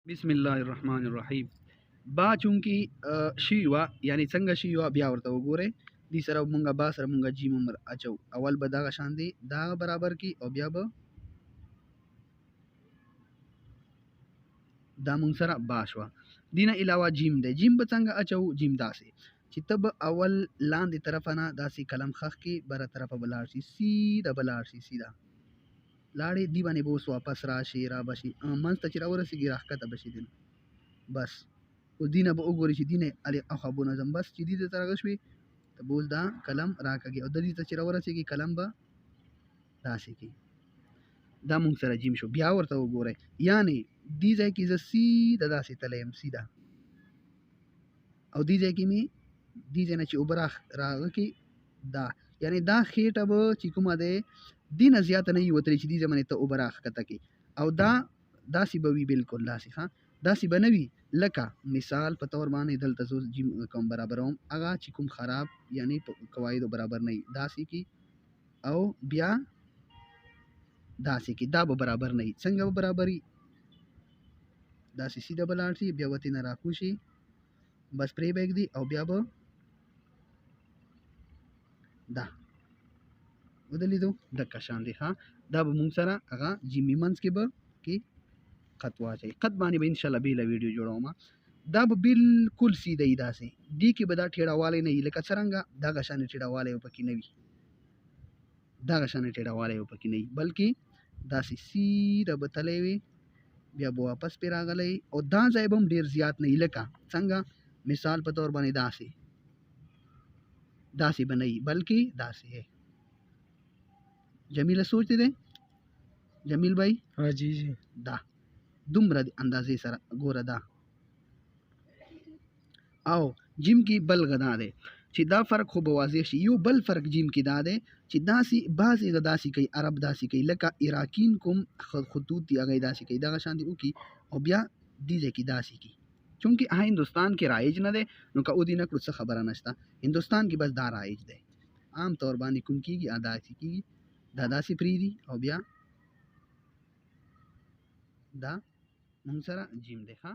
बिस्मिल्लाहिर्रहमानिर्रहीम। बा चूंकि शी हुआ यानी संग शी हुआ बिया वर्ता गोरे दी सरा मुंगा बा सरा मुंगा जी ममर अचौ अवल बदा का शांति दा बराबर की और बिया ब दा मुंग सरा बाशवा दीना इलावा जिम दे जिम बचंगा अचौ जिम दासे चितब अवल लांद तरफ ना दासी कलम खख की बरा तरफ बलारसी सीधा बलारसी सीधा लाड़ी दीवानी बोस वापस राशि राबशी मंस तचिरा वरसी गिराह का तबशी दिन बस udina ba ogori chidine ali akhabuna zambas chidide taragashwi tabuz da kalam rakagi odadi ta chirawara chigi kalam ba dasiki da mung sara jim sho biya warta ogore yani dize ki za sida dasi talem sida au dize ki mi dize na chi ubara ragaki da yani da kheta ba chikuma de dina ziyata nahi wotri chidize mane ta ubara khata ki au da dasi bawi bilkul dasi ha داسې بنوي لکه مثال په تور باندې دلته زو جیم کوم برابروم هغه چې کوم خراب یعنی په قواعدو برابر نه داسې کی او بیا داسې کی دا به برابر نه څنګه به برابري داسې سیده بلاړ شي بیا وتی نه راکوشي بس پرې بیگ دی او بیا به دا ودلیدو د کشان دی ها دا به مونږ سره هغه جیمی منس کې به کې خط واچي خط باندې به ان شاء الله بیل ویډیو جوړوم دا به بالکل سیده ای داسې دی کې به دا ټیړهوالی نه وي لکه څرنګه دغه شانې ټیړهوالی به پکې نه وي دغه شانې ټیړهوالی به پکې نه وي بلکې داسې سیده به تلی وي بیا به واپس پرې راغلی او دا ځای به هم ډېر زیات نه وي لکه څنګه مثال په طور باندې داسې به نه وي بلکې داسې جمیله سوچ دی جمیل भाई हाँ जी जी دا دومره اندازې سره ګوره دا او جیم کې بل غدا ده چې دا فرق خو به واضح شي یو بل فرق جیم کې دا ده چې داسې بعضې داسې کوي عرب داسې کوي لکه عراقین کوم خطوط دي هغه داسې کوي دغه شان دي وکړي او بیا دې ځای کې داسې کوي چونکې هندوستان کې رایج نه دی نو که ودې نه کړو څه خبره نشته هندوستان کې بس دا رایج دی عام طور باندې کوم کېږي داسې کېږي دا داسې پرېږدي او بیا دا مونږ سره جیم دی ښه